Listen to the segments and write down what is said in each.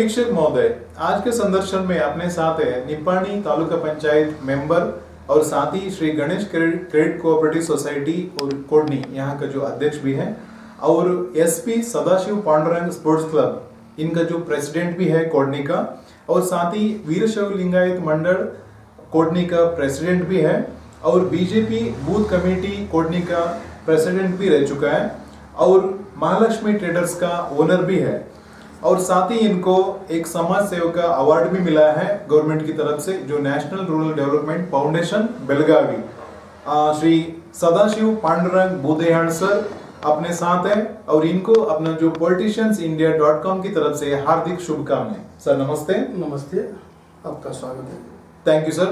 वीक्षक महोदय, आज के संदर्शन में अपने साथ है निप्पाणी तालुका पंचायत मेंबर और साथ ही Shri Ganesh credit cooperative society और कोडनी यहाँ का जो अध्यक्ष भी है, और SP Sadashiv Pandurang sports club इनका जो प्रेसिडेंट भी है कोडनी का, और साथ ही वीरशैव लिंगायत मंडल कोडनी का प्रेसिडेंट भी है, और बीजेपी बूथ कमेटी कोडनी का प्रेसिडेंट भी रह चुका है, और महालक्ष्मी ट्रेडर्स का ओनर भी है, और साथ ही इनको एक समाज सेवक का अवार्ड भी मिला है गवर्नमेंट की तरफ से, जो national rural development foundation Belagavi. Shri Sadashiv Pandurang Budehan sir अपने साथ हैं, और इनको अपना जो politiciansindia.com की तरफ से हार्दिक शुभकामनाएं। सर नमस्ते। नमस्ते, आपका स्वागत है। Thank you sir.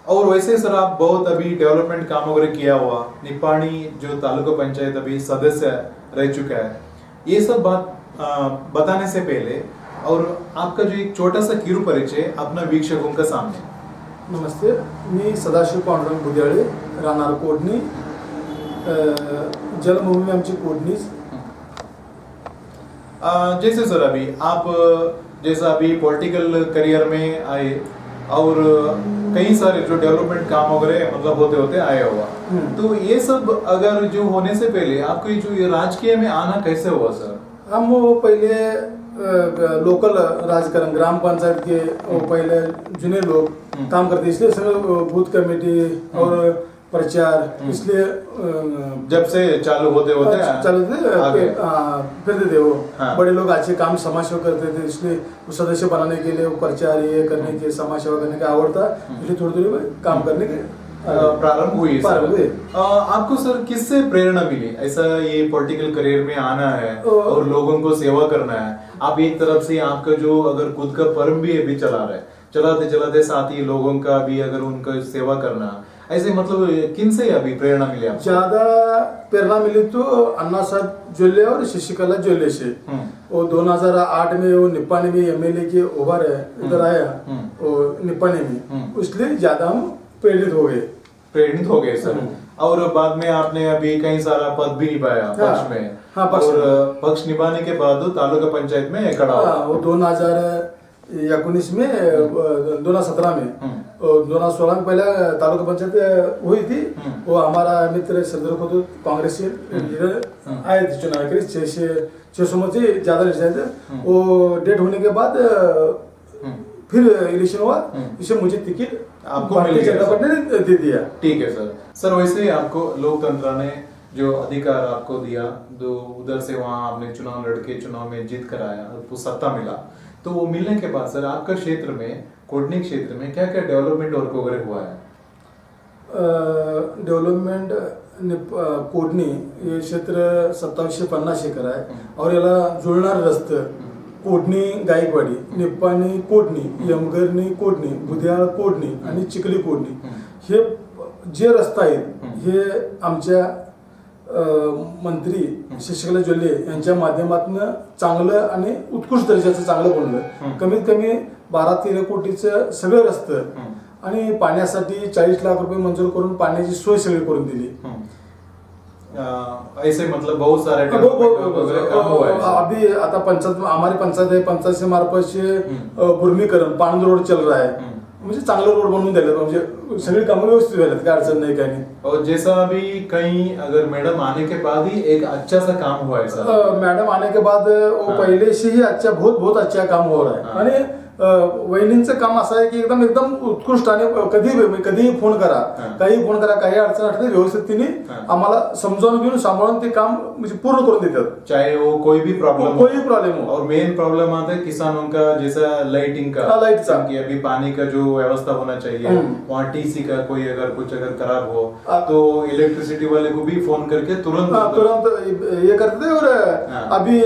और वैसे सर आप बहुत अभी डेवलपमेंट काम वगैरह किया हुआ, निप्पाणी जो तालुका पंचायत अभी सदस्य रह चुका है, ये सब बात बताने से पहले और आपका जो एक छोटा सा किरु परिचय अपना वीक्षकों का सामने। नमस्ते, मी सदाशिव पांडुरंग बुद्याळे, राहणार कोडणी, जन्मभूमी आमची कोडनीच। जैसे सर अभी आप जैसा अभी पॉलिटिकल करियर में आए और कई सारे जो डेवलपमेंट काम वगैरह मतलब होते होते आया हुआ, तो ये सब अगर जो होने से पहले आपको जो ये राजकीय में आना कैसे हुआ सर? हम वो पहले लोकल राजकारण ग्राम पंचायत के वो पहले जुने लोग काम करते, इसलिए सब बूथ कमेटी और प्रचार इसलिए जब से चालू होते चालू थे फिर थे वो। हाँ। बड़े लोग अच्छे काम समाज सेवा करते थे, इसलिए वो सदस्य बनाने के लिए वो प्रचार ये करने के समाज सेवा करने का आवड़ था, इसलिए थोड़ी थोड़ी काम करने के प्रारंभ हुई। आपको सर किससे प्रेरणा मिली ऐसा ये पॉलिटिकल करियर में आना है और लोगों को सेवा करना है? आप एक तरफ से आपका जो अगर खुद का फर्म भी अभी चला रहे, चलाते चलाते साथ ही लोगों का भी अगर उनका सेवा करना, ऐसे मतलब किन से अभी प्रेरणा मिली आपको? ज्यादा प्रेरणा मिली तो अन्ना साहब जोले और शशिकला जोले से। वो 2008 में वो निप्पाणी में एमएलए के ओवर है इधर आया वो निप्पाणी में, इसलिए ज्यादा हम प्रेरित हो गए सर। और बाद में आपने अभी कई सारा पद भी निभाया पक्ष में। हाँ, और पक्ष निभाने के बाद तालुका पंचायत में खड़ा हुआ। वो 2019 में 2017 में 2016 में पहले तालुका पंचायत हुई थी। वो हमारा मित्र सरदार खुद कांग्रेस से आए थे चुनाव के लिए, 600 से ज्यादा रिजल्ट थे। वो डेट होने के बाद फिर इलेक्शन हुआ, इसे मुझे टिकट आपको भारतीय जनता पार्टी ने दे दिया। ठीक है सर। सर वैसे ही आपको लोकतंत्र ने जो अधिकार आपको दिया, तो उधर से वहां आपने चुनाव लड़के चुनाव में जीत कर आया और सत्ता मिला, तो वो मिलने के बाद सर आपका क्षेत्र में कोडनी क्षेत्र में क्या क्या डेवलपमेंट वर्क वगैरह हुआ है? डेव्हलपमेंट कोडणी हे क्षेत्र 2750 एकर आहे, और याला जुळणारे रस्ते कोडणी गायकवाडी, निप्पाणी कोडणी, यमगरणी कोडणी, बुध्याळ कोडणी आणि चिखली कोडणी, हे जे रस्ते आहेत हे आमच्या मंत्री शशिकला जोल्ले यांच्या माध्यमातून चांगलं आणि उत्कृष्ट दर्जाचं चांगलं बनलं। कमीत कमी 12-13 कोटीचं सगळं रस्ते आणि पाण्यासाठी 40 लाख रुपये मंजूर करून पाण्याची सोय सगळी करून दिली। ऐसे मतलब बहुत सारे अभी आता पंचायत हमारी पंचायत है, पंचायत से मार्फत से भूमिकरण पाणंद रोड चल रहा है, म्हणजे चांगला रोड बनवून दिले, म्हणजे सगळी कामं व्यवस्थित झालेत, काय अडचण नाही काही नाही। और जैसा अभी कहीं अगर मैडम आने के बाद ही एक अच्छा सा काम हुआ है सर। मैडम आने के बाद वो पहले से ही अच्छा बहुत अच्छा काम हो रहा है। आणि वहिनींचं काम असं आहे की एकदम उत्कृष्ट आणि कधीही फोन करा, काही फोन करा, काही अडचण असते व्यवस्थित तिने आम्हाला समजावून घेऊन सांभाळून ते काम म्हणजे पूर्ण करून देतात, चाहे वो कोई भी प्रॉब्लम हो। और मेन प्रॉब्लम आता है किसानों का, जैसा लाइटिंग का, की अभी पानी का जो व्यवस्था होना चाहिए, वहाँ टीसी का कोई अगर कुछ अगर खराब हो तो इलेक्ट्रिसिटी वाले को भी फोन करके तुरंत ये करते थे। और अभी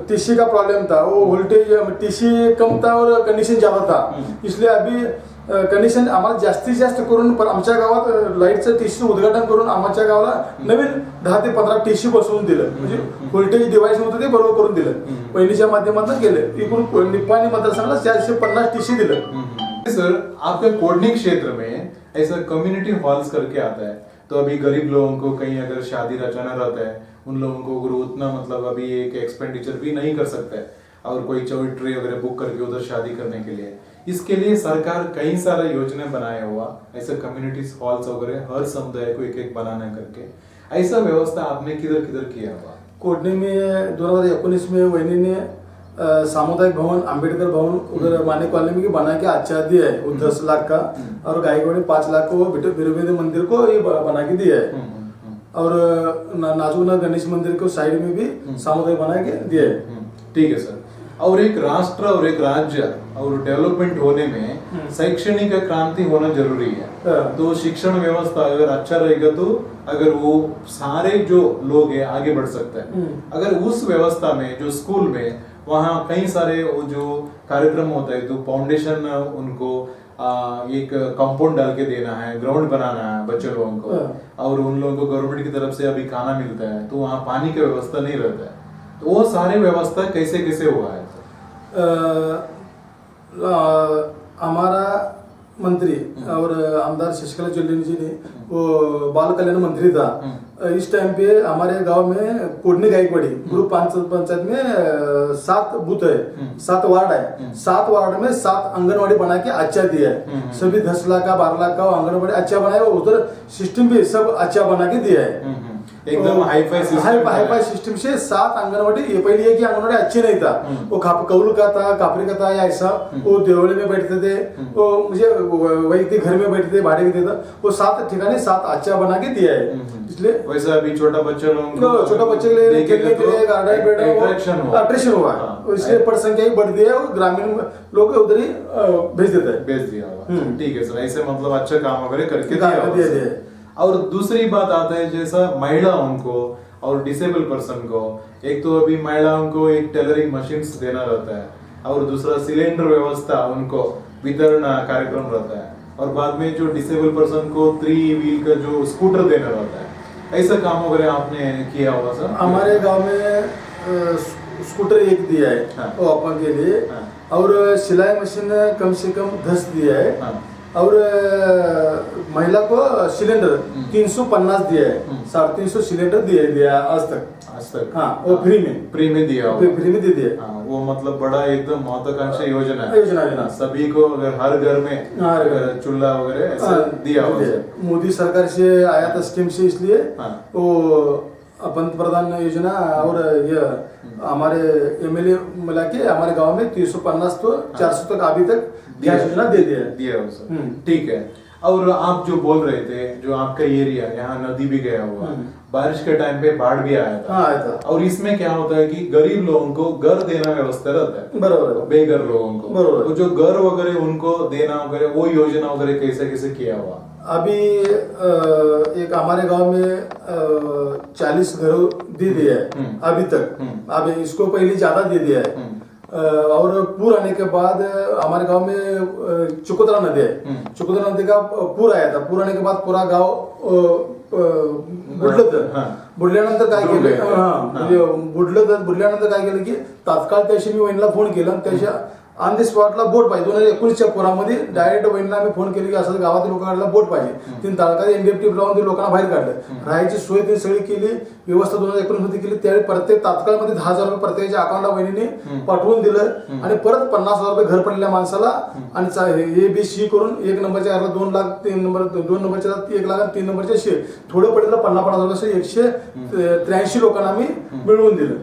टीसी का प्रॉब्लम था, वो वोल्टेज टीसी कम था और कंडीशन ज्यादा था, इसलिए अभी कंडिशन आम्हाला जास्तीत जास्त करून पण आमच्या गावात लाईटचं टीसी उद्घाटन करून आमच्या गावाला नवीन 10 ते 15 टीसी बसवून दिलं, म्हणजे व्होल्टेज डिव्हाइस होतं ते बरोबर करून दिलं, पहिलीच्या माध्यमातून केलं। एकूण निप्पाणी मतदारसंघाला 450 टीसी दिलं। सर आपके कोडनी क्षेत्र में ऐसा कम्युनिटी हॉल्स करके आता है, तो अभी गरीब लोगों को कहीं अगर शादी रचाना रहता है, उन लोगों को उतना मतलब अभी एक एक्सपेंडिचर भी नहीं कर सकता है, और कोई चौट्री वगैरह बुक करके उधर शादी करने के लिए। इसके लिए सरकार कई सारा योजना बनाया हुआ, ऐसे कम्युनिटी हॉल्स वगैरह हर समुदाय को एक एक बनाना करके, ऐसा व्यवस्था आपने किधर किधर किया हुआ? कोटणी में 2019 में वहिनीने सामुदायिक भवन, अंबेडकर भवन उधर माने कॉलोनी में बना के अच्छा दिया है, वो 10 लाख का, और गायकवाड़ी 5 लाख को बिरवेद मंदिर को ये बना के दिया है, और नाजुना गणेश मंदिर को साइड में भी सामुदायिक बना के दिया है। ठीक है सर। और एक राष्ट्र और एक राज्य और डेवलपमेंट होने में शैक्षणिक क्रांति होना जरूरी है। तो शिक्षण व्यवस्था अगर अच्छा रहेगा तो अगर वो सारे जो लोग हैं आगे बढ़ सकते हैं। अगर उस व्यवस्था में जो स्कूल में वहाँ कई सारे वो जो कार्यक्रम होता है, तो फाउंडेशन उनको एक कंपाउंड डाल के देना है, ग्राउंड बनाना है बच्चे लोगों को, और उन लोगों को गवर्नमेंट की तरफ से अभी खाना मिलता है, तो वहाँ पानी की व्यवस्था नहीं रहता है, तो वो सारे व्यवस्था कैसे कैसे हुआ है? हमारा मंत्री और आमदार शशिकला चौधरी जी ने, वो बाल कल्याण मंत्री था, इस टाइम पे हमारे गांव में कोटनी गायकवाड़ी ग्रुप पंचायत में 7 बूथ है, 7 वार्ड है, 7 वार्ड में 7 आंगनवाड़ी बना के अच्छा दिया है। सभी 10 लाख का 12 लाख का आंगनवाड़ी अच्छा बनाया, उधर सिस्टम भी सब अच्छा बना के दिया है, एकदम हाईफाई सिस्टम से 7 आंगनवाड़ी। ये पहले ये कि आंगनवाड़ी अच्छी नहीं था, वो कौल का था, कापरी का था या ऐसा, वो देवली में बैठते थे, वो मुझे वही घर में बैठते थे, भाड़े में देता, वो 7 ठिकाने 7 अच्छा बना के दिया है। इसलिए वैसे अभी छोटा बच्चे लोग छोटा बच्चे के लिए खेलने के लिए गार्डन अट्रैक्शन हुआ, इसलिए पढ़ संख्या ही बढ़ दिया है, ग्रामीण लोग उधर ही भेज दिया। ठीक है सर, ऐसे मतलब अच्छा काम वगैरह करके दिया। और दूसरी बात आता है जैसा महिलाओं को और डिसेबल पर्सन को, एक तो अभी महिलाओं को एक टेलरिंग मशीन देना रहता है, और दूसरा सिलेंडर व्यवस्था उनको वितरण कार्यक्रम रहता है, और बाद में जो डिसेबल पर्सन को 3 व्हील का जो स्कूटर देना रहता है। ऐसा काम वगैरह आपने किया होगा सर? हमारे गांव में स्कूटर 1 दिया है वो अपन के लिए, और सिलाई मशीन कम से कम 10 दिया है, और महिला को सिलेंडर 350 दिया है, 350 सिलेंडर दिया आज तक। हाँ, वो फ्री में दिया, फ्री में दे दिया। वो मतलब बड़ा एकदम महत्वाकांक्षी योजना है, सभी को अगर हर घर में चूल्हा वगैरह ऐसा दिया। मोदी सरकार से आया था स्कीम से, इसलिए वो पंतप्रधान योजना और ये हमारे एमएलए मिला के हमारे गांव में 350 तो 400 तक अभी तक गैस योजना दे दिया। ठीक है। और आप जो बोल रहे थे, जो आपका एरिया यहाँ नदी भी गया हुआ, बारिश के टाइम पे बाढ़ भी आया था, और इसमें क्या होता है कि गरीब लोगों को घर देना व्यवस्था रहता है, बराबर, बेघर लोगों को, तो जो घर वगैरह उनको देना वगैरह, वो योजना वगैरह कैसे कैसे किया हुआ? अभी एक हमारे गांव में 40 घर दे दिया है अभी तक, अभी इसको पहले ज्यादा दे दिया है, और पूर आने के बाद हमारे गांव में चुकोदरा नदी है, चुकोदरा नदी का पूर आया था, पूर आने के बाद पूरा गांव बुडल्यानंतर काय केलं, बुडल्यानंतर काय केलं की तात्काळ त्याशी मी वहिनीला फोन केला, त्याच्या ऑन दी स्पॉटला बोट पाहिजे। 2019च्या पुरामध्ये डायरेक्ट वहिनीला आम्ही फोन केली की असं गावातील लोकांना बोट पाहिजे, तीन तालुक्यात एनडीएफटी लावून ते लोकांना बाहेर काढलं, राहायची सोय ते सगळी केली, व्यवस्था 2019 मध्ये केली। त्यावेळी प्रत्येक तात्काळमध्ये 10,000 रुपये प्रत्येकाच्या अकाउंटला वहिनीने पाठवून दिलं, आणि परत 50,000 रुपये घर पडलेल्या माणसाला आणि ए बी सी करून 1 नंबरच्या घराला 2 लाख, 2 नंबरच्या 1 लाख, 3 नंबरच्या 100 थोडं पडलं 50,000 रुपये 183 लोकांना आम्ही मिळवून दिलं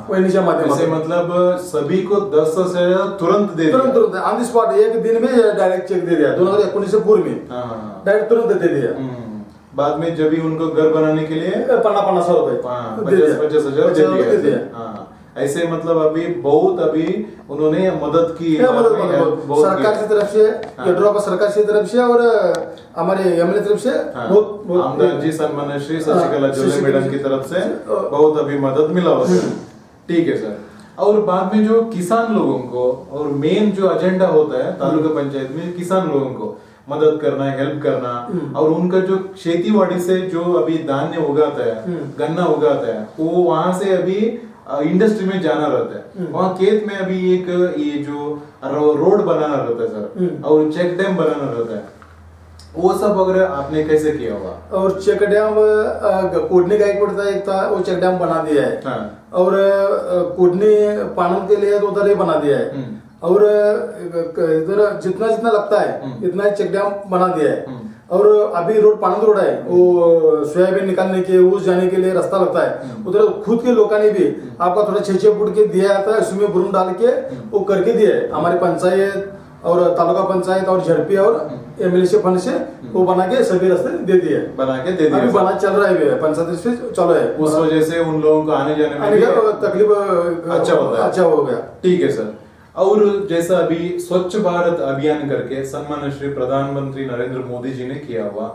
वहिनीच्या माध्यमातून। मतलब सभी को 10,000 तुरंत तुरंत ऑन दी स्पॉट 1 दिन में डायरेक्ट चेक दे दिया, 2019 से पूर्व में डायरेक्ट तुरंत दे दिया। बाद में जब भी उनको घर बनाने के लिए 50,000 रुपये 50,000 दे दिया। ऐसे मतलब अभी उन्होंने मदद की, सरकार की तरफ से, येडियुरप्पा सरकार की तरफ से और हमारे एमएलए तरफ से बहुत आमदार जी सन्मान्य श्री शशिकला चौधरी मैडम की तरफ से बहुत अभी मदद मिला हुआ। ठीक है सर। और बाद में जो किसान लोगों को, और मेन जो एजेंडा होता है तालुका पंचायत में, किसान लोगों को मदद करना, हेल्प करना, और उनका जो खेतीबाड़ी से जो अभी धान्य उगाता है, गन्ना उगाता है, वो वहां से अभी इंडस्ट्री में जाना रहता है, वहाँ खेत में अभी एक ये जो रोड बनाना रहता है सर, और चेक डैम बनाना रहता है, वो सब वगैरह आपने कैसे किया हुआ? और चेक डैम कोटनी गायकवाड़ था एक था, वो चेक डैम बना दिया है। हाँ। और कोटनी पानम के लिए तो उधर ही बना दिया है। और इधर जितना जितना लगता है इतना ही चेक डैम बना दिया है। और अभी रोड पानंद रोड है, वो सोयाबीन निकालने के ऊस जाने के लिए रास्ता लगता है, उधर खुद के लोगों ने भी आपका थोड़ा 6-6 फुट के दिया जाता है, उसमें बुरुम डाल के वो करके दिया है। हमारी पंचायत और तालुका पंचायत और झड़पी और एमएलसी फंड से वो बना के सभी रास्ते दे दिए, बना के दे दिए। अभी बना चल रहा है, पंचायत से चलो है। उस वजह से उन लोगों को आने जाने में भी तकलीफ अच्छा होता है। अच्छा हो गया। ठीक है सर। और जैसा अभी स्वच्छ भारत अभियान करके सम्मानित श्री प्रधानमंत्री नरेंद्र मोदी जी ने किया हुआ,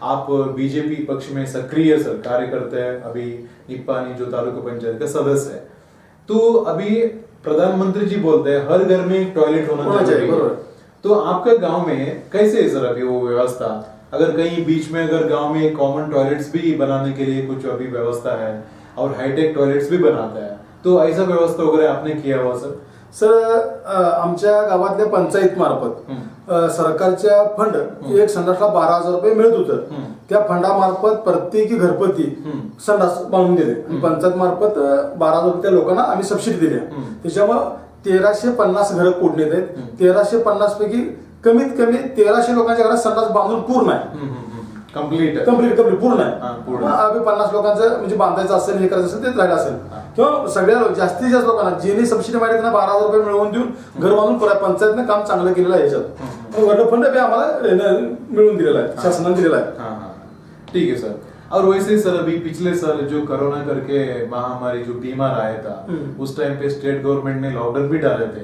आप बीजेपी पक्ष में सक्रिय सर कार्यकर्ता है, अभी निप्पानी जो तालुका पंचायत का सदस्य है, तो अभी प्रधानमंत्री जी बोलते हैं हर घर में एक टॉयलेट होना चाहिए। तो आपका गांव में कैसे है सर अभी वो व्यवस्था? अगर कहीं बीच में अगर गांव में कॉमन टॉयलेट्स भी बनाने के लिए कुछ अभी व्यवस्था है और हाईटेक टॉयलेट्स भी बनाता है, तो ऐसा व्यवस्था वगैरह आपने किया हुआ सर? सर आमच्या गावातल्या पंचायत मार्फत सरकारच्या फंड एक संडासला 12,000 रुपये मिळत होतं। त्या फंडामार्फत प्रत्येकी घरपती संडास बांधून दिले आणि पंचायत मार्फत 12,000 रुपये त्या लोकांना आम्ही सबसिडी दिल्या। त्याच्यामुळे 1350 घरं कोडण्यात आहेत। 1350 पैकी कमीत कमी 1300 लोकांच्या घरात संडास बांधून पूर्ण आहे, कंप्लीट पूर्ण आहे। अभी 50 लोकांचं म्हणजे बांधायचं असेल, हे करायचं असेल, ते राहिलं असेल किंवा सगळ्या जास्तीत जास्त लोकांना ज्यांनी सबसिडी माहिती त्यांना 12,000 रुपये मिळवून देऊन घर बांधून पंचायतनं काम चांगलं केलेलं आहे। याच्यात वर्ण फंड भी आम्हाला मिळून दिलेला आहे, शासनाने दिलेला आहे। ठीक है सर। और वैसे सर अभी पिछले साल जो कोरोना करके महामारी जो बीमार आया था, उस टाइम पे स्टेट गवर्नमेंट ने लॉकडाउन भी डाले थे।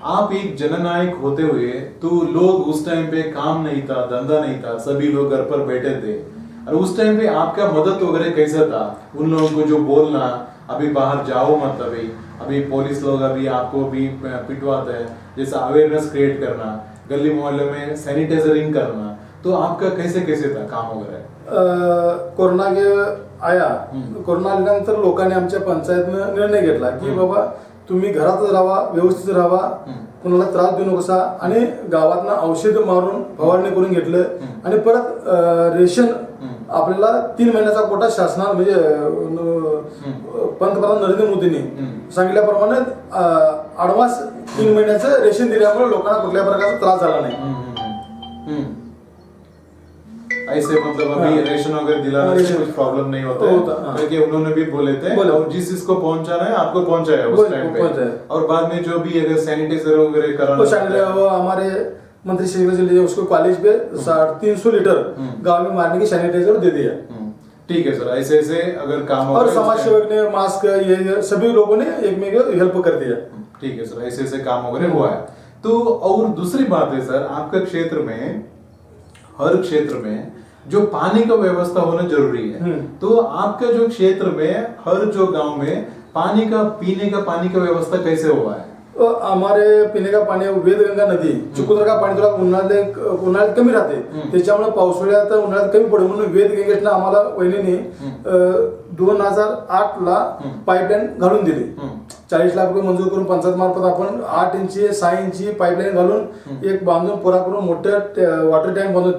आप एक जननायक होते हुए तो लोग उस टाइम पे काम नहीं था, धंधा नहीं था, सभी लोग घर पर बैठे थे, और उस टाइम पे आपका मदद वगैरह कैसा था? उन लोगों को जो बोलना अभी बाहर जाओ मत, अभी पुलिस लोग अभी आपको भी पिटवाते हैं, जैसा अवेयरनेस क्रिएट करना, गली मोहल्ले में सैनिटाइजरिंग करना, तो आपका कैसे कैसे था काम वगैरह? कोरोना आया, कोरोना आल्यानंतर लोकांनी आमच्या पंचायतनं निर्णय घेतला की बाबा तुम्ही घरातच राहा, व्यवस्थित राहा, कोणाला त्रास देऊ नकोसा, आणि गावातनं औषध मारून फवारणी करून घेतलं। आणि परत रेशन आपल्याला 3 महिन्याचा कोटा शासनाने म्हणजे पंतप्रधान नरेंद्र मोदींनी सांगितल्याप्रमाणे ऍडव्हान्स 3 महिन्याचं रेशन दिल्यामुळे लोकांना कुठल्याही प्रकारचा त्रास झाला नाही। ऐसे मतलब अभी रेशन वगैरह दिलाने से कुछ प्रॉब्लम नहीं होता है, क्योंकि उन्होंने भी बोले थे और जिस चीज को पहुंचाना है आपको पहुंचाया उस टाइम पे। और बाद में जो भी अगर सैनिटाइजर वगैरह कराना, वो हमारे मंत्री श्री उसको कॉलेज पे 350 लीटर गाँव में मारने की सैनिटाइजर दे दिया। ठीक है सर। ऐसे ऐसे अगर काम और समाज सेवक ने मास्क ये सभी लोगों ने एक में हेल्प कर दिया। ठीक है सर, ऐसे ऐसे काम वगैरह हुआ है। तो और दूसरी बात है सर, आपका क्षेत्र में हर क्षेत्र में जो पानी का व्यवस्था होना जरूरी है, तो आपका जो क्षेत्र में हर जो गांव में पानी का पीने का पानी का व्यवस्था कैसे हुआ है? हमारे पिणे का पाणी वेदगंगा नदी चिखलदरा का पाणी थोडा उन्हाळ्यात कमी राहते, त्याच्यामुळे पावसाळ्यात उन्हाळ्यात कमी पडे म्हणून वेदगंगेतनं आम्हाला वहिनीने 2008 ला पाईपलाईन घालून दिली। 40 लाख रुपये मंजूर करून पंचायत मार्फत आपण 8 इंची 6 इंची पाईपलाईन घालून एक बांधून पुरा करून मोठं वॉटर टँक बांधून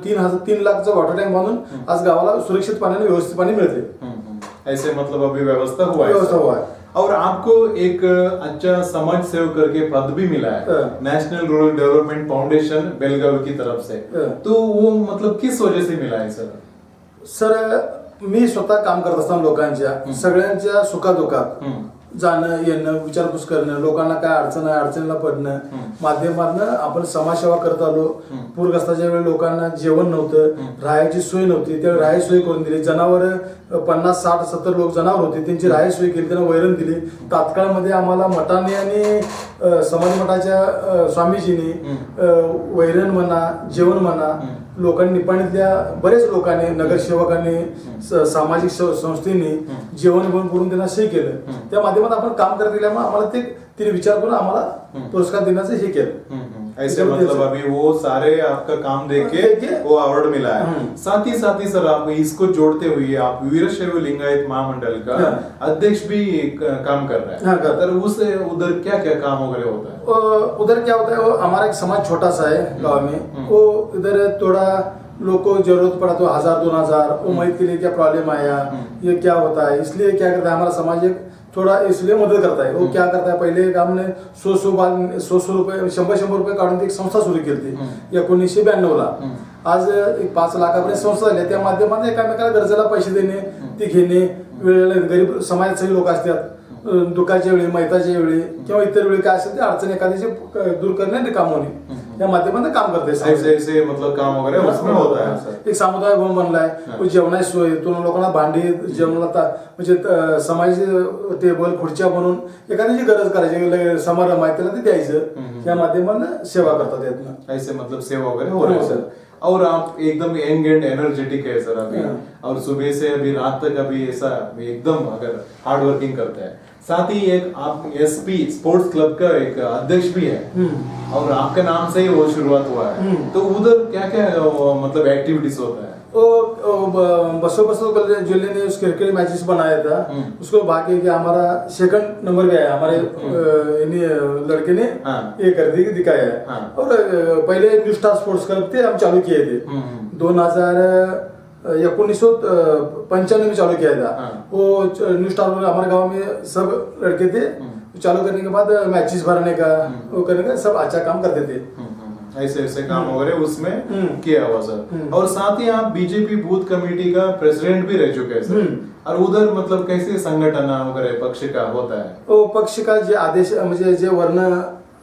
3 लाखचं वॉटर टँक बांधून आज गावाला सुरक्षित पाण्याने व्यवस्थित पाणी मिळते। ऐसे मतलब अभी व्यवस्था हुआ है। और आपको एक अच्छा समाज सेवक करके पद भी मिला है national rural development foundation Belagavi की तरफ से, तो वो मतलब किस वजह से मिला है सर? सर मी स्वतः काम करत असताना लोकांच्या सगळ्यांच्या सुखादुखात जाणं येणं, विचारपूस करणं, लोकांना काय अडचण आहे अडचणीला पडणं, माध्यमातनं आपण समाजसेवा करत आलो। पूरग्रस्ताच्या वेळी लोकांना जेवण नव्हतं, राहायची सोय नव्हती, त्यावेळी राहायची सोय करून दिली। जनावर 50, 60, 70 लोक जनावर होते, त्यांची राहायची सोय केली, त्यांना वैरण दिली। तात्काळमध्ये आम्हाला मठाने आणि समाज मठाच्या स्वामीजींनी वैरण म्हणा, जेवण म्हणा, लोकांनी निपाणीतल्या बरेच लोकांनी, नगरसेवकांनी, सामाजिक संस्थेने जेवण करून त्यांना सही केलं। त्या माध्यमात आपण काम करत गेल्यामुळे आम्हाला तिने विचार करून आम्हाला पुरस्कार देण्याचं हे केलं। ऐसे मतलब अभी वो सारे आपका काम देख के वो अवार्ड मिला है। साथ ही सर आप इसको जोड़ते हुए आप वीरशैव लिंगायत महामंडल का अध्यक्ष भी काम कर रहा है। तर उस उधर क्या क्या काम वगैरह होता है? उधर क्या होता है, वो हमारा एक समाज छोटा सा है गांव में, वो इधर थोड़ा लोग को जरूरत पड़ा तो 1000-2000 वो मदद के लिए क्या प्रॉब्लम आया, ये क्या होता है, इसलिए क्या करता है हमारा समाज एक थोड़ा इसलिए मदत करता है। वो क्या करता है, पहिले एक हमने 100 रुपये 100 रुपये काढून एक संस्था सुरू केली होती 1992ला। आज 5 लाखापर्यंत संस्था झाल्या, त्या माध्यमातून एकामेकाला गरजेला पैसे देणे, ते घेणे, वेळेला गरीब समाजात सगळे लोक असतात, दुःखाच्या वेळी, मैताच्या वेळी किंवा इतर वेळी काय असेल ते अडचण एखाद्याची दूर करणे काम होणे या माध्यमातून काम करते। ऐसे मतलब काम वगैरे उसमें होता है। एक समुदाय भवन बनलाय, जेवणाची सोय, तुला लोकांना भांडी जेवणाला म्हणजे समाज टेबल खुर्च्या बनवून एखाद्याची गरज करायची समारंभ आहे त्याला ते द्यायचं, या माध्यमातून सेवा करतात यातनं। ऐसे मतलब सेवा वगैरह हो रही है सर। और आप एकदम यंग एंड एनर्जेटिक है सर अभी, और सुबह से अभी रात तक अभी ऐसा एकदम अगर हार्ड वर्किंग करते हैं। साथ ही एक आप एसपी स्पोर्ट्स क्लब का एक अध्यक्ष भी है, और आपके नाम से ही वो शुरुआत हुआ है, तो उधर क्या क्या मतलब एक्टिविटीज होता है? बसो जिले ने उस क्रिकेट मैचेस बनाया था, उसको बाकी कि हमारा सेकंड नंबर भी आया हमारे लड़के ने ये कर दिखाया है। और पहले न्यू स्टार स्पोर्ट्स क्लब थे, हम चालू किए थे 1995 में चालू किया था। वो न्यू स्टार हमारे गांव में सब लड़के थे, चालू करने के बाद मैचेस भरने का वो करने का सब अच्छा काम करते थे। ऐसे ऐसे काम वगैरह उसमें किया हुआ सर। और साथ ही आप बीजेपी बूथ कमेटी का प्रेसिडेंट भी रह चुके हैं सर। और उधर मतलब कैसे संघटना वगैरह पक्ष का होता है? वो पक्ष का जे आदेश म्हणजे जे वर्ण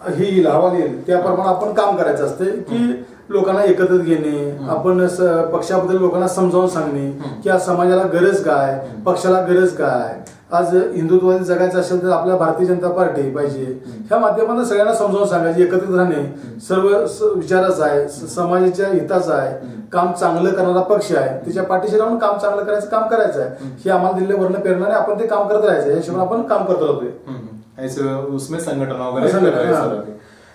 ही अहवाल येईल त्याप्रमाणे आपण काम करायचं असते की लोकांना एकत्रित घेणे, आपण पक्षाबद्दल लोकांना समजावून सांगणे की आज समाजाला गरज काय, पक्षाला गरज काय, आज हिंदुत्वादी जगायचं असेल तर आपल्या भारतीय जनता पार्टी पाहिजे, ह्या माध्यमातून सगळ्यांना समजावून सांगायचे, एकत्रित राहणे सर्व विचाराचा आहे, समाजाच्या हिताचा आहे, काम चांगलं करणारा पक्ष आहे, त्याच्या पाठीशी राहून काम चांगलं करायचं काम करायचं आहे, हे आम्हाला दिलेले वर्ण प्रेरणा आहे, आपण ते काम करत राहायचं, या हिशोबाने आपण काम करत राहतोय। ऐसे उसमें संगठन वगैरह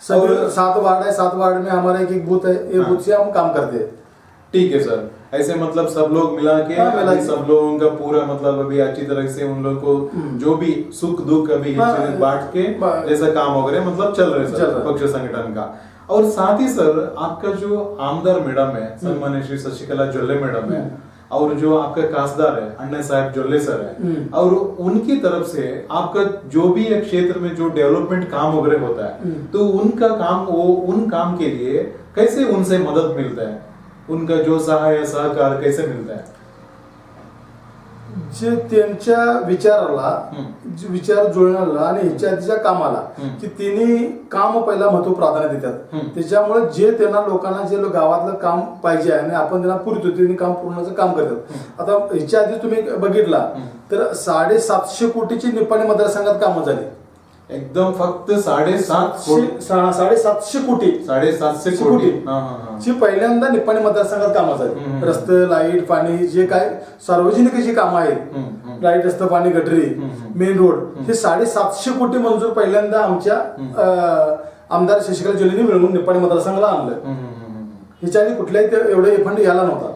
सब 7 वार्ड है, 7 वार्ड में हमारा एक बूथ है, एक बूथ से हम काम करते हैं। ठीक है सर। ऐसे मतलब सब लोग मिला के अभी सब लोगों का पूरा मतलब अभी अच्छी तरह से उन लोग को जो भी सुख दुख अभी बांट के जैसा काम वगैरह मतलब चल रहे सर पक्ष संगठन का। और साथ ही सर आपका जो आमदार मैडम है सन्मान्य श्री शशिकला जोल्ले मैडम है, और जो आपका खासदार है अन्ना साहब जोल्ले सर है, और उनकी तरफ से आपका जो भी एक क्षेत्र में जो डेवलपमेंट काम वगैरह होता है तो उनका काम वो उन काम के लिए कैसे उनसे मदद मिलता है, उनका जो सहाय सहकार कैसे मिलता है? जे त्यांच्या विचाराला विचार जुळण्याला आणि ह्याच्या आधीच्या कामाला की तिने काम पहिला महत्व प्राधान्य देतात, त्याच्यामुळे जे त्यांना लोकांना जे गावातलं काम पाहिजे आणि आपण त्यांना पुरतो त्यांनी काम पूर्णचं काम करतात। आता ह्याच्या आधी तुम्ही बघितला तर 750 कोटीची निपाणी मतदारसंघात कामं झाली, एकदम फक्त 750 कोटी 750 कोटी जी पहिल्यांदा निपाणी मतदारसंघात कामं झाली। रस्ते, लाईट, पाणी, जे काय सार्वजनिक जी कामं आहेत, लाईट, रस्ते, पाणी, गटरी, मेन रोड, हे 750 कोटी मंजूर पहिल्यांदा आमच्या आमदार शशिकला जोल्लेंनी मिळवून निपाणी मतदारसंघाला आणलं। ह्याच्या आधी कुठल्याही एवढे फंड यायला नव्हता,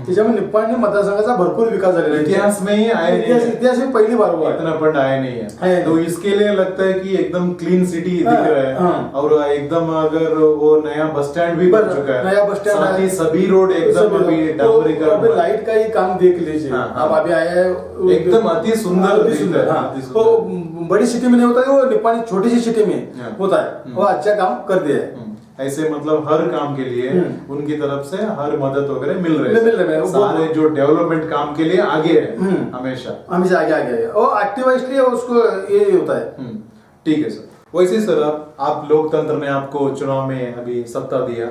त्याच्यामुळे निपाणी मतदारसंघाचा भरपूर विकास झालेला है। इतिहास में ही आया इतिहास में पहली बार हुआ, इतना फंड आया नहीं है। तो इसके लिए लगता है कि एकदम क्लीन सिटी दिख रहा है, और एकदम अगर वो नया बस स्टैंड भी बन चुका है, नया बस स्टैंड साथ ही सभी रोड एकदम अभी डामरीकरण, लाइट का ही काम देख लीजिए, अब अभी आया है एकदम अति सुंदर। तो बड़ी सिटी में नहीं होता है, वो निपाणी छोटी सी सिटी में होता है, वो अच्छा काम कर दिया है। ऐसे मतलब हर काम के लिए उनकी तरफ से हर मदद वगैरह मिल रही है, सारे जो डेवलपमेंट काम के लिए आगे है, हमेशा आगे है, और एक्टिव है, इसलिए उसको ये होता है। ठीक है सर। वैसे सर आप लोकतंत्र ने आपको चुनाव में अभी सत्ता दिया,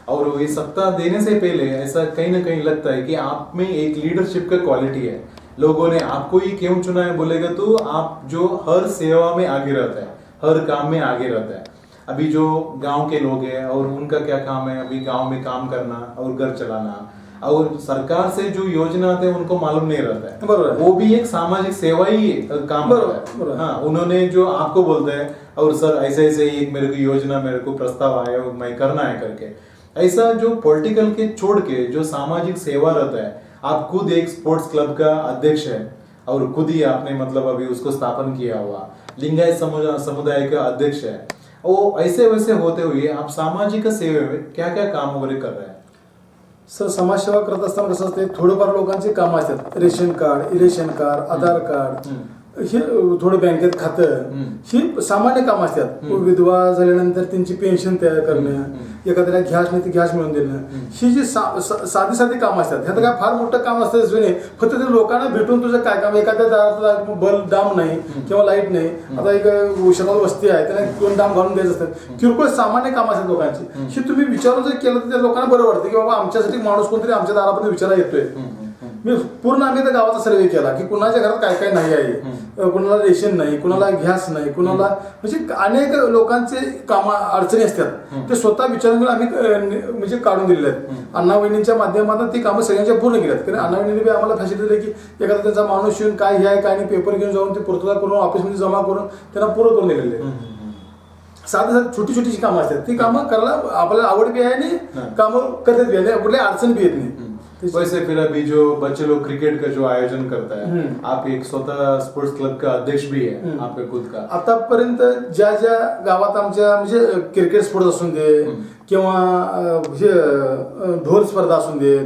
और ये सत्ता देने से पहले ऐसा कहीं ना कहीं लगता है कि आप में एक लीडरशिप का क्वालिटी है, लोगों ने आपको ही क्यों चुना है बोलेगा तो आप जो हर सेवा में आगे रहता है, हर काम में आगे रहता है। अभी जो गांव के लोग हैं और उनका क्या काम है, अभी गांव में काम करना और घर चलाना, और सरकार से जो योजना आते हैं उनको मालूम नहीं रहता है, वो भी एक सामाजिक सेवा ही काम होता है। हाँ, उन्होंने जो आपको बोलते हैं और सर ऐसे ऐसे एक मेरे को योजना, मेरे को प्रस्ताव आया मैं करना है करके, ऐसा जो पॉलिटिकल के छोड़ के जो सामाजिक सेवा रहता है, आप खुद एक स्पोर्ट्स क्लब का अध्यक्ष है और खुद ही आपने मतलब अभी उसको स्थापन किया हुआ, लिंगायत समुदाय का अध्यक्ष है, वो ऐसे वैसे होते हुए आप सामाजिक सेवा में क्या क्या काम वगैरह कर रहे हैं? सर समाजसेवा करत असताना कसं असते, थोडंफार लोकांचे काम असतात, रेशन कार्ड, इलेक्शन कार्ड, आधार कार्ड, हे थोडं बँकेत खातं, ही सामान्य काम असतात. विधवा झाल्यानंतर त्यांची पेन्शन तयार करणं, एखाद्याला गॅस नाही तर गॅस मिळवून देणं, ही जी साधी साधी काम असतात. ह्यात काय फार मोठं काम असतं असं नाही, फक्त ते लोकांना भेटून तुझं काय काम, एखाद्या दारात बल्ब डाम नाही किंवा लाईट नाही, आता एक उशिरा वस्ती आहे त्याला 2 डाम घालून द्यायचं असतात, किरकोळ सामान्य काम असतात लोकांची. ही तुम्ही विचारून जर केलं तर त्या लोकांना बरं वाटतं की बाबा आमच्यासाठी माणूस कोणतरी आमच्या दारापर्यंत विचारायला येतोय. मी पूर्ण आम्ही त्या गावाचा सर्वे केला की कुणाच्या घरात काय काय नाही आहे, कुणाला रेशन नाही, कुणाला गॅस नाही, कुणाला म्हणजे अनेक लोकांचे काम अडचणी असतात, ते स्वतः विचारून आम्ही म्हणजे काढून दिलेले आहेत. अण्णा वहिनींच्या माध्यमातून ती कामं सगळ्यांच्या पूर्ण केल्यात. कारण अण्णा वहिनीने आम्हाला फॅसिलिटी दिली की एखादा त्यांचा माणूस येऊन काय हे आहे काय नाही पेपर घेऊन जाऊन ते पूर्तता करून ऑफिसमध्ये जमा करून त्यांना पूर्ण करून दिलेले आहे. साधी साधी छोटी छोटीशी कामं असतात, ती कामं करायला आपल्याला आवड बी आहे आणि कामं करतात बी आहे, कुठली अडचण बी येत नाही. वैसे फिर अभी जो बच्चे लोग क्रिकेट का जो आयोजन करता है, आप एक स्वतः स्पोर्ट्स क्लब का अध्यक्ष भी है आपके खुद का. आतापर्यंत ज्या ज्या गावात आमच्या म्हणजे क्रिकेट स्पोर्ट्स असून दे किंवा ढोल स्पर्धा असून दे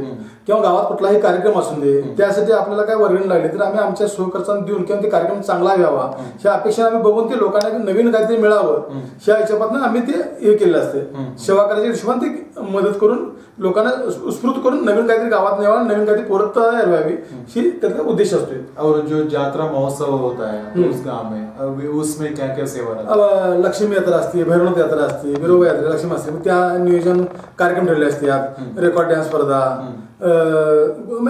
किंवा गावात कुठलाही कार्यक्रम असून दे, त्यासाठी आपल्याला काय वर्गणी लागली तर आम्ही आमच्या सहखर्चाने देऊन किंवा ते कार्यक्रम चांगला व्हावा ह्या अपेक्षा आम्ही बघून ते लोकांना नवीन काहीतरी मिळावं ह्या हिशोबातून आम्ही ते हे केलेलं असते. सेवा करायच्या हिशोबाने ते मदत करून लोकांना उत्स्फूर्त करून नवीन काहीतरी गावात न्यावा, नवीन काहीतरी परत तयार व्हावी ही त्याचा उद्देश असतो. और जो यात्रा महोत्सव होता है उस गांव में, उसमें क्या क्या सेवा रहता है? लक्ष्मी यात्रा असते, भैरवनाथ यात्रा असते, विरोबा यात्रा, लक्ष्मी असते, त्या नियोजन कार्यक्रम ठेवले असतात, रेकॉर्ड डान्स स्पर्धा,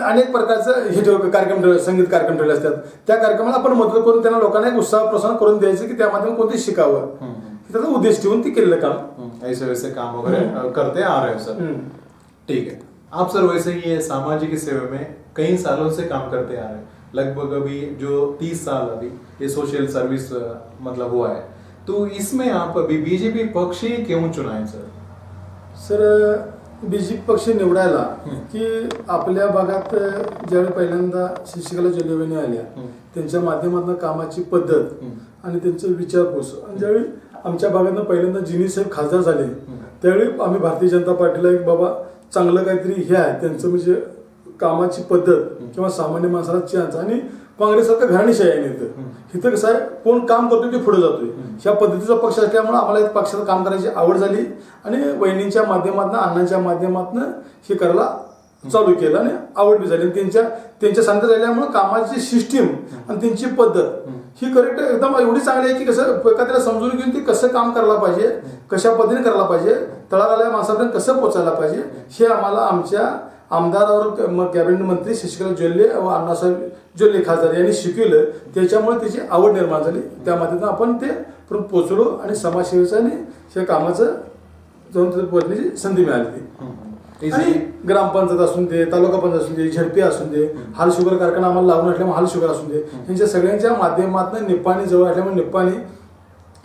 अनेक प्रकारचं हे कार्यक्रम ठेवले, संगीत कार्यक्रम ठेवले असतात. त्या कार्यक्रमाला आपण मदत करून त्यांना लोकांना एक उत्साह प्रोत्साहन करून द्यायचं की त्यामध्ये कोणते शिकावं, त्याचा उद्देश ठेवून ते केलेलं काम. ऐसे वैसे काम वगैरह करते आ रहे हो सर. ठीक है. आप सर वैसे ही ये सामाजिक सेवा में कई सालों से काम करते आ रहे हैं, लगभग अभी जो 30 साल अभी ये सोशल सर्विस मतलब हुआ है, तो इसमें आप अभी बीजेपी पक्ष ही क्यों चुना है सर? सर बीजेपी पक्ष निवडायला की आपल्या भागात ज्यावेळी पहिल्यांदा शशिकला जोल्ले आल्या त्यांच्या माध्यमातून कामाची पद्धत आणि त्यांचे विचारपूस, आणि ज्यावेळी आमच्या भागातनं पहिल्यांदा जिनी साहेब खासदार झाले त्यावेळी आम्ही भारतीय जनता पार्टीला एक बाबा चांगलं काहीतरी हे आहे त्यांचं म्हणजे कामाची पद्धत किंवा सामान्य माणसाला चान्स, आणि काँग्रेससारखं घराणेशाही आहे इथं कसं आहे कोण काम करतोय ते पुढे जातोय ह्या पद्धतीचा पक्ष असल्यामुळे आम्हाला एक पक्षाचं काम करायची आवड झाली आणि वहिनींच्या माध्यमातून अण्णांच्या माध्यमातून हे करायला चालू केलं आणि आवड बी झाली. त्यांच्या सांगता झाल्यामुळे कामाची सिस्टीम आणि त्यांची पद्धत ही करेक्ट एकदम एवढी चांगली आहे की कसं एखाद्याला समजून घेऊन ते कसं काम करायला पाहिजे, कशा पद्धतीने करायला पाहिजे, तळागाळ्या माणसापर्यंत कसं पोचायला पाहिजे हे आम्हाला आमच्या आमदार और कॅबिनेट मंत्री शशिकला जोल्ले व अण्णासाहेब जोल्ले खासदार यांनी शिकवलं, त्याच्यामुळे त्याची आवड निर्माण झाली. त्या माध्यमातून आपण ते पोचलो आणि समाजसेवेचं आणि त्या कामाचं जाऊन तिथे पोहोचण्याची संधी मिळाली. आणि ग्रामपंचायत असून दे, तालुका पंचायत असून दे, झडपी असून दे, हाल शुगर कारखाना आम्हाला लागून असल्यामुळे हाल शुगर असून दे, यांच्या सगळ्यांच्या माध्यमातून निप्पाणी जवळ असल्यामुळे निप्पाणी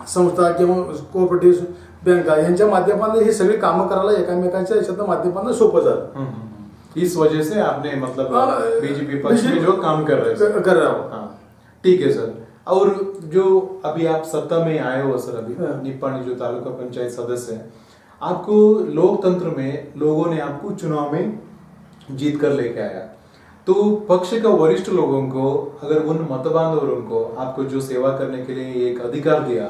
संस्था किंवा कोऑपरेटिव्ह बँका यांच्या माध्यमातून ही सगळी कामं करायला एकामेकांच्या याच्यातून माध्यमातून सोपं झालं. इस वजह से आपने मतलब बीजेपी पक्ष में जो काम कर रहे हो. हाँ, ठीक है सर. और जो अभी आप सत्ता में आए हो सर, अभी निप्पाणी जो तालुका पंचायत सदस्य है, आपको लोकतंत्र में लोगों ने आपको चुनाव में जीत कर लेके आया, तो पक्ष का वरिष्ठ लोगों को अगर उन मतदाताओं को आपको जो सेवा करने के लिए एक अधिकार दिया,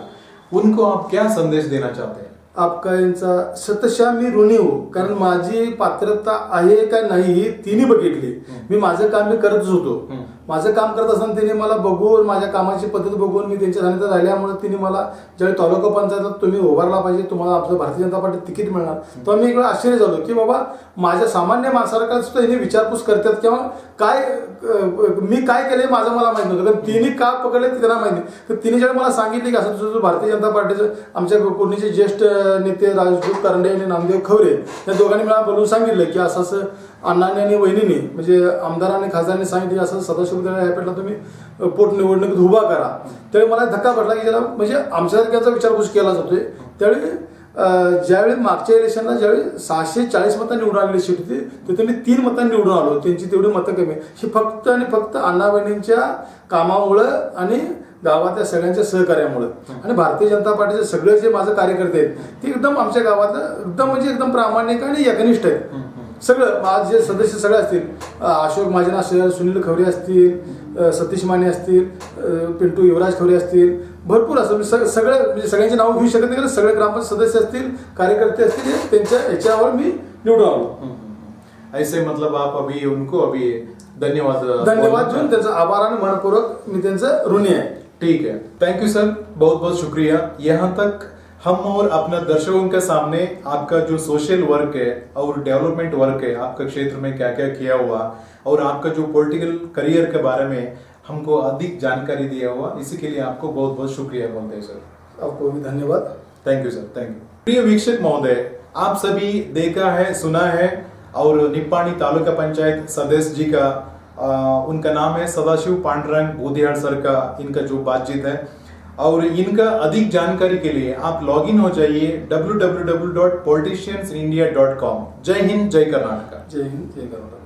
उनको आप क्या संदेश देना चाहते हैं? आपका यांचा शतशः मी ऋणी हो, कारण माझी पात्रता आहे का नाही ही तिन्ही बघितली. मी माझं काम मी करतच होतो. माझं काम करत असताना तिने मला बघून माझ्या कामाची पद्धत बघून मी त्यांच्या सानिध्यात राहिल्यामुळे तिने मला ज्यावेळी तालुका पंचायतात तुम्ही उभारला पाहिजे, तुम्हाला आपलं भारतीय जनता पार्टीत तिकीट मिळणार, तेव्हा मी इकडे आश्चर्य झालो की बाबा माझ्या सामान्य माणसाला सुद्धा हिने विचारपूस करतात किंवा काय मी काय केलंय माझं मला माहित नव्हतं, कारण तिने का पकडले ते त्यांना माहिती. तर तिने जेव्हा मला सांगितले की असं तुझं भारतीय जनता पार्टीचं आमच्या कोणीचे ज्येष्ठ नेते राजदूत करंडे आणि नामदेव खवरे या दोघांनी मला बोलून सांगितलं की असं असं अण्णांनी आणि वहिनीने म्हणजे आमदारांनी खासदारांनी सांगितले असं सदाशिव यापेटला तुम्ही पोट निवडणुकीत उभा करा. त्यावेळी मला धक्का पडला की ज्याला म्हणजे आमच्यासारख्याचा विचारपूस केला जातोय. त्यावेळी ज्यावेळी मागच्या इलेक्शनला ज्यावेळी 640 मतं निवडून आलेली सीट होती तिथे मी 3 मतांनी निवडून आलो. त्यांची तेवढी मतं कमी ही फक्त आणि फक्त अण्णा वहिनींच्या कामामुळं आणि गावातल्या सगळ्यांच्या सहकार्यामुळं आणि भारतीय जनता पार्टीचे सगळे जे माझे कार्यकर्ते आहेत ते एकदम आमच्या गावात एकदम म्हणजे एकदम प्रामाणिक आणि एकनिष्ठ आहेत. सगळं माझे सदस्य सगळे असतील, अशोक महाजन असेल, सुनील खवरे असतील, सतीश माने असतील, पिंटू युवराज खवरे असतील, भरपूर असं सगळं म्हणजे सगळ्यांची नावं घेऊ शकत नाही कारण सगळे ग्रामपंचायत सदस्य असतील, कार्यकर्ते असतील, त्यांच्या याच्यावर मी निवडून आलो. ऐसे मतलब आप अभी उनको अभी धन्यवाद देऊन त्यांचा आभार आणि मनपूर्वक मी त्यांचं ऋणी आहे. ठीक है, थैंक यू सर, बहुत बहुत शुक्रिया. यहाँ तक हम और अपने दर्शकों के सामने आपका जो सोशल वर्क है और डेवलपमेंट वर्क है, आपका क्षेत्र में क्या क्या किया हुआ और आपका जो पॉलिटिकल करियर के बारे में हमको अधिक जानकारी दिया हुआ, इसी के लिए आपको बहुत बहुत शुक्रिया बोलते हैं सर. आपको भी धन्यवाद. Thank you sir, thank you. प्रिय वीक्षक महोदय, आप सभी देखा है, सुना है और निप्पाणी तालुका पंचायत सदस्य जी का उनका नाम है सदाशिव पांडुरंग बूदिहाड़ सर का इनका जो बातचीत है, और इनका अधिक जानकारी के लिए आप लॉग इन हो जाइए www.politiciansindia.com. जय हिंद, जय कर्नाटका. जय हिंद, जय कर्नाटक.